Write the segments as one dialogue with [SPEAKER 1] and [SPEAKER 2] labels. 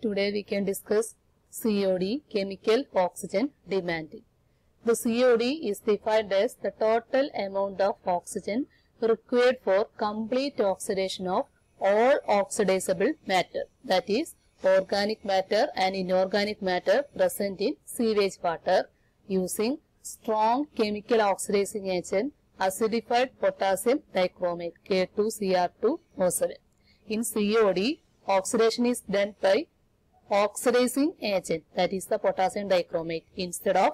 [SPEAKER 1] Today we can discuss COD, chemical oxygen demand. The COD is defined as the total amount of oxygen required for complete oxidation of all oxidizable matter, that is organic matter and inorganic matter present in sewage water using strong chemical oxidizing agent acidified potassium dichromate K2Cr2O7. In COD, oxidation is done by oxidizing agent, that is the potassium dichromate, instead of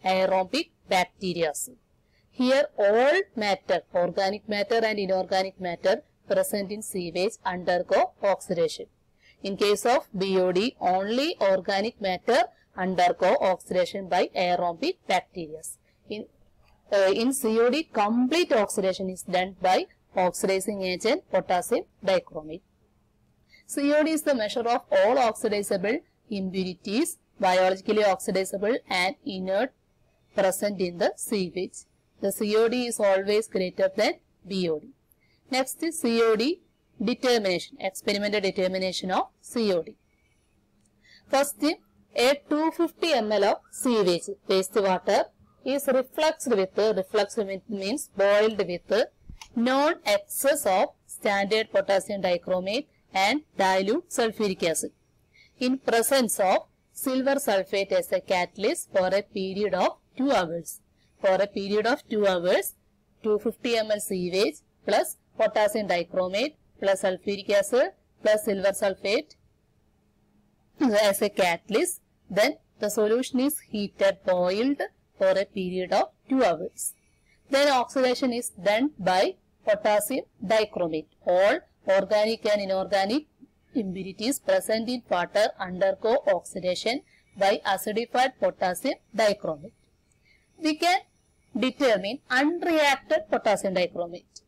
[SPEAKER 1] aerobic bacteria. Here all matter, organic matter and inorganic matter present in sewage undergo oxidation. In case of BOD, only organic matter undergo oxidation by aerobic bacteria. In COD, complete oxidation is done by oxidizing agent potassium dichromate. COD is the measure of all oxidizable impurities, biologically oxidizable and inert present in the sewage. The COD is always greater than BOD. Next is COD determination, experimental determination of COD. First, a 250 ml of sewage wastewater is refluxed means boiled with non-excess of standard potassium dichromate and dilute sulfuric acid in presence of silver sulfate as a catalyst for a period of 2 hours. For a period of 2 hours, 250 ml sewage plus potassium dichromate plus sulfuric acid plus silver sulfate as a catalyst. Then the solution is heated, boiled for a period of 2 hours. Then oxidation is done by potassium dichromate. All organic and inorganic impurities present in water undergo oxidation by acidified potassium dichromate. We can determine unreacted potassium dichromate.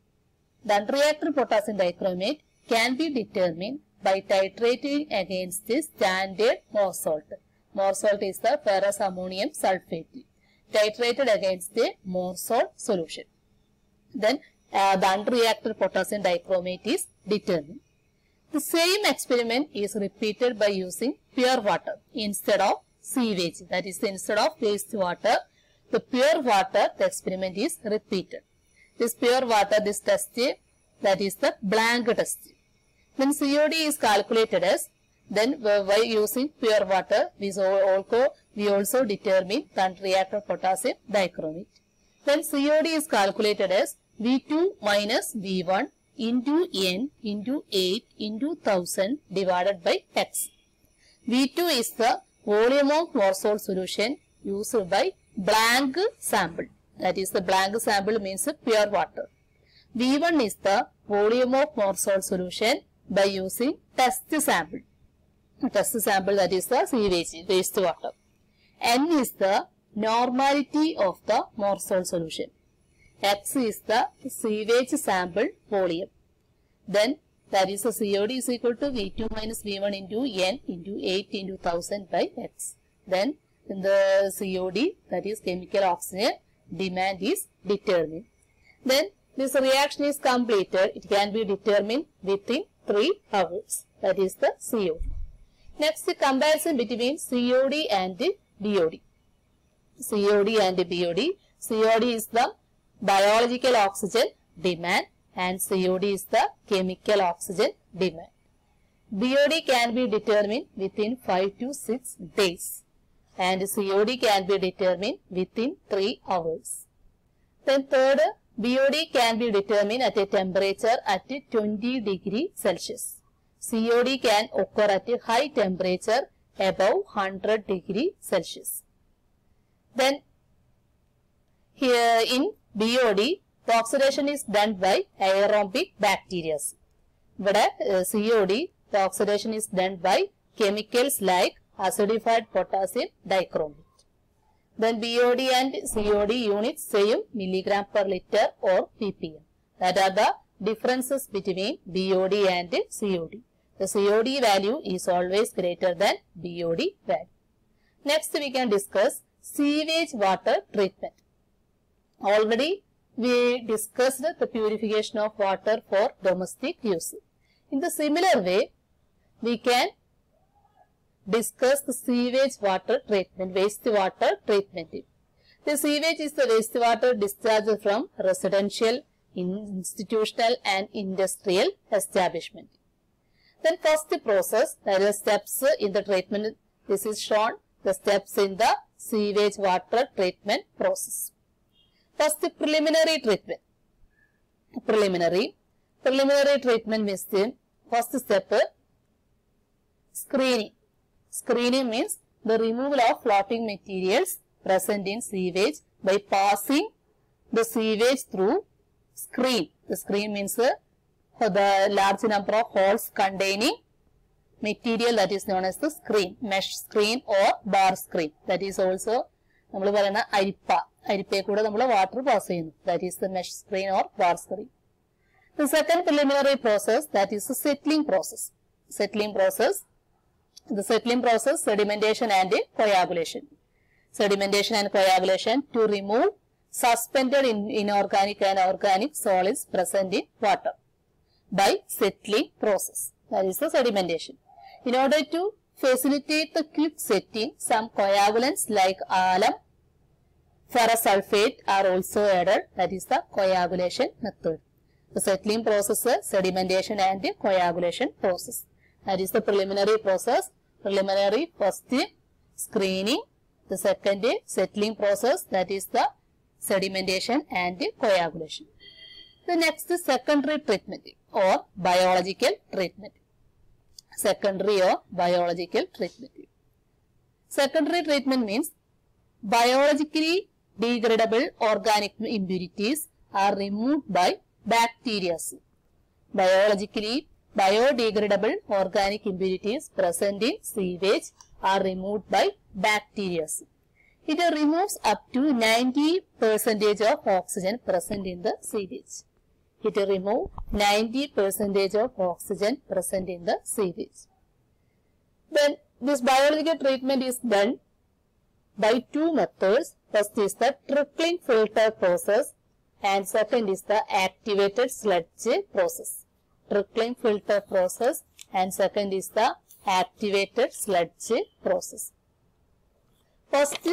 [SPEAKER 1] The unreacted potassium dichromate can be determined by titrating against the standard more salt. More salt is the ferrous ammonium sulfate. Titrated against the more salt solution. Then the unreacted potassium dichromate is determined. The same experiment is repeated by using pure water instead of sewage, that is instead of wastewater. The pure water, the experiment is repeated. This pure water, this test, that is the blank test. When COD is calculated as, then by using pure water, we also determine the unreacted potassium dichromate. When COD is calculated as V2 minus V1 into N into 8 into 1000 divided by X. V2 is the volume of Morsol solution used by blank sample. That is the blank sample means pure water. V1 is the volume of Morsol solution by using test sample. Test sample, that is the sewage, wastewater. N is the normality of the Morsol solution. X is the sewage sample volume. Then that is the COD is equal to V2 minus V1 into N into 8 into 1000 by X. Then in the COD, that is chemical oxygen demand, is determined. Then this reaction is completed. It can be determined within 3 hours. That is the COD. Next, the comparison between COD and BOD. COD and BOD. COD is the biological oxygen demand and COD is the chemical oxygen demand. BOD can be determined within 5 to 6 days and COD can be determined within 3 hours. Then third, BOD can be determined at a temperature at 20 degrees Celsius. COD can occur at a high temperature above 100 degrees Celsius. Then here in BOD, the oxidation is done by aerobic bacteria. But COD, the oxidation is done by chemicals like acidified potassium dichromate. Then BOD and COD units same milligram per liter or ppm. That are the differences between BOD and COD. The COD value is always greater than BOD value. Next we can discuss sewage water treatment. Already we discussed the purification of water for domestic use. In the similar way, we can discuss the sewage water treatment, wastewater treatment. The sewage is the wastewater discharged from residential, institutional and industrial establishment. Then first process, that is steps in the treatment. This is shown, the steps in the sewage water treatment process. First, preliminary treatment. Preliminary treatment means the first step, screening. Screening means the removal of floating materials present in sewage by passing the sewage through screen. The screen means the large number of holes containing material that is known as the screen, mesh screen or bar screen. That is also നമ്മൾ പറയുന്ന അരിപ്പയെ കൂടെ നമ്മൾ water pass ചെയ്യുന്നു. That is the mesh screen or bar screen. The second preliminary process, that is the settling process. The settling process, sedimentation and coagulation. Sedimentation and coagulation to remove suspended inorganic and organic solids present in water by settling process. That is the sedimentation. In order to facilitate the quick setting, some coagulants like alum, ferrous sulfate are also added. That is the coagulation method. The settling process, sedimentation and coagulation process. That is the preliminary process. Preliminary first screening, the second settling process, that is the sedimentation and coagulation. The next secondary treatment or biological treatment. Secondary or biological treatment. Secondary treatment means biologically degradable organic impurities are removed by bacteria. Biodegradable organic impurities present in sewage are removed by bacteria. It removes up to 90% of oxygen present in the sewage. It removes 90% of oxygen present in the sewage. Then this biological treatment is done by two methods. First is the trickling filter process and second is the activated sludge process. Trickling filter process and second is the activated sludge process. First,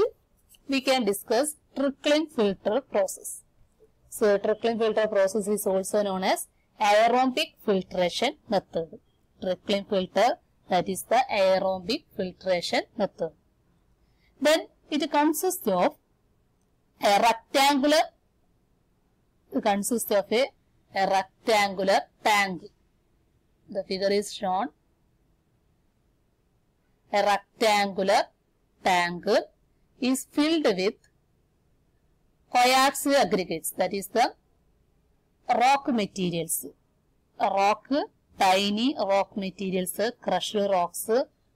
[SPEAKER 1] we can discuss trickling filter process. So, trickling filter process is also known as aerobic filtration method. Trickling filter, that is the aerobic filtration method. Then, it consists of a rectangular tank. The figure is shown. A rectangular tank is filled with coaxial aggregates, that is the rock materials. Tiny rock materials, crushed rocks,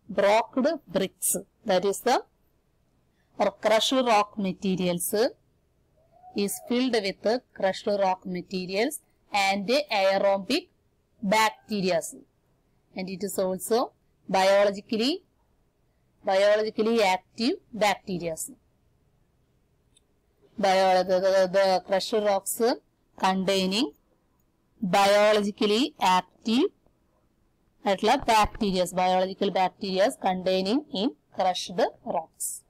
[SPEAKER 1] broken bricks, that is the crushed rock materials is filled with crushed rock materials and aerobic bacteria, and it is also biologically active bacteria. The crushed rocks containing biologically active bacteria, biological bacteria containing in crushed rocks.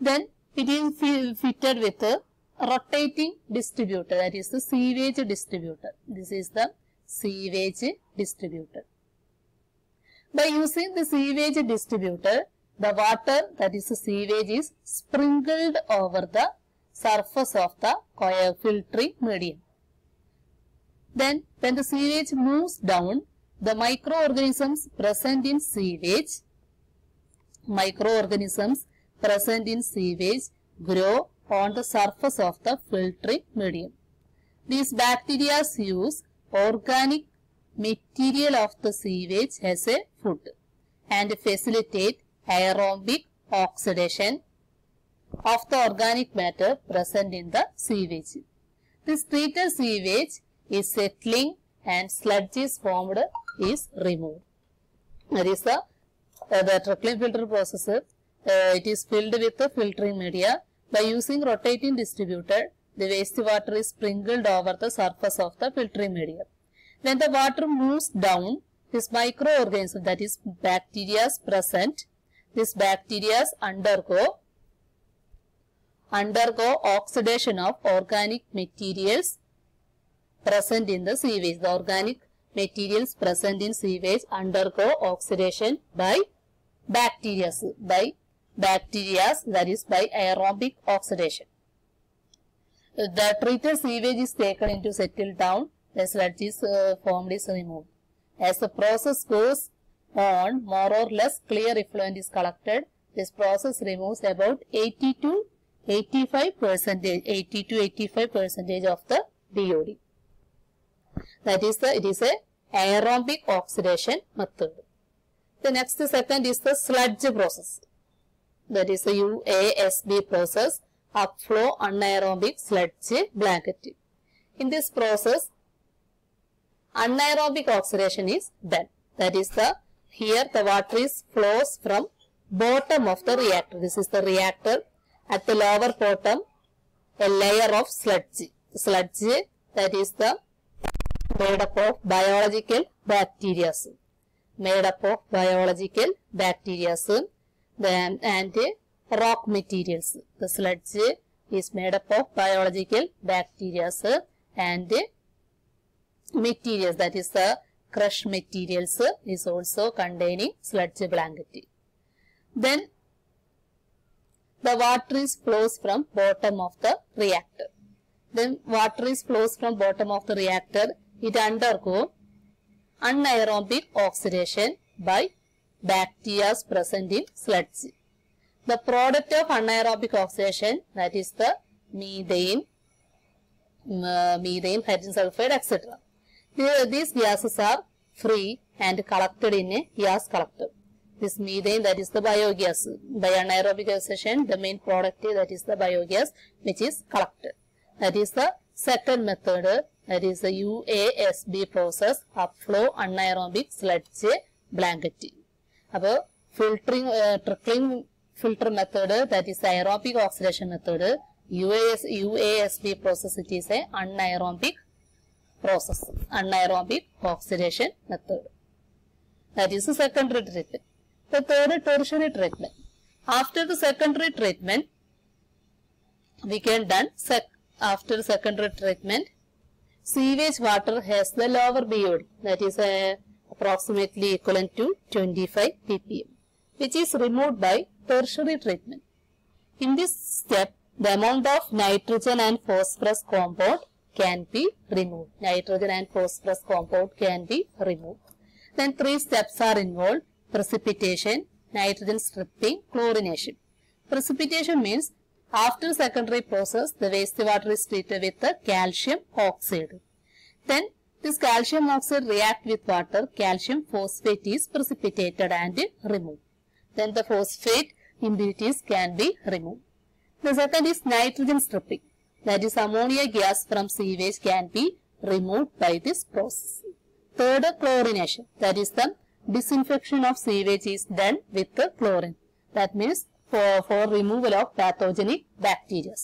[SPEAKER 1] Then it is fitted with a rotating distributor, that is the sewage distributor. This is the sewage distributor. By using the sewage distributor, the water, that is the sewage, is sprinkled over the surface of the filtering medium. Then, when the sewage moves down, the microorganisms present in sewage grow on the surface of the filtering medium. These bacteria use organic material of the sewage as a food and facilitate aerobic oxidation of the organic matter present in the sewage. This treated sewage is settling and sludge is formed, is removed. That is the trickling filter process. It is filled with the filtering media. By using rotating distributor, the wastewater is sprinkled over the surface of the filtering medium. When the water moves down, this microorganism, that is bacteria present these bacteria undergo oxidation of organic materials present in the sewage. The organic materials present in sewage undergo oxidation by bacteria, that is by aerobic oxidation. The treated sewage is taken into settle down, the sludge is formed is removed. As the process goes on, more or less clear effluent is collected. This process removes about 80 to 85% of the DOD. That is it is a aerobic oxidation method. The next second is the sludge process. That is the UASB process, upflow anaerobic sludge blanket. In this process, anaerobic oxidation is done. That is here the water is flows from bottom of the reactor. This is the reactor. At the lower bottom, a layer of sludge. Sludge, that is made up of biological bacteria. And rock materials. The sludge is made up of biological bacteria and materials, that is the crushed materials is also containing sludge blanket. Then the water is flows from bottom of the reactor. Then water is flows from bottom of the reactor. It undergo anaerobic oxidation by bacteria present in sludge. The product of anaerobic oxidation, that is the methane, hydrogen sulfide, etc. These gases are free and collected in a gas collector. This methane, that is the biogas. By anaerobic oxidation, the main product, that is the biogas, which is collected. That is the second method, that is the UASB process, upflow anaerobic sludge blanketing. Now, trickling filter method, that is the aerobic oxidation method. UASB process, it is a anaerobic process, anaerobic oxidation method. That is the secondary treatment. The third, tertiary treatment. After the secondary treatment, we can done after secondary treatment, sewage water has the lower BOD, that is approximately equivalent to 25 ppm, which is removed by tertiary treatment. In this step, the amount of nitrogen and phosphorus compound can be removed. Nitrogen and phosphorus compound can be removed. Then three steps are involved: precipitation, nitrogen stripping, chlorination. Precipitation means after secondary process, the wastewater is treated with the calcium oxide. Then this calcium oxide react with water, calcium phosphate is precipitated and removed. Then the phosphate impurities can be removed. The second is nitrogen stripping. That is ammonia gas from sewage can be removed by this process. Third, chlorination. That is the disinfection of sewage is done with the chlorine. That means for removal of pathogenic bacteria.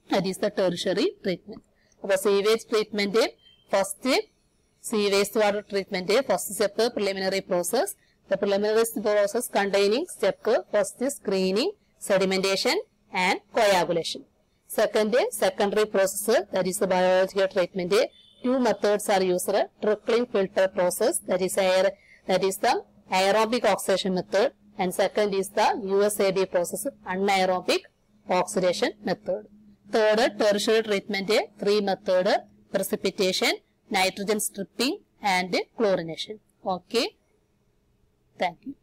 [SPEAKER 1] That is the tertiary treatment. The sewage treatment, first sewage water treatment, first step preliminary process. The preliminary process containing step first is screening, sedimentation and coagulation. Second, secondary process, that is the biological treatment. Two methods are used: trickling filter process, that is the aerobic oxidation method, and second is the UASB process, anaerobic oxidation method. Third, tertiary treatment, three method: precipitation, nitrogen stripping and chlorination. Okay. Thank you.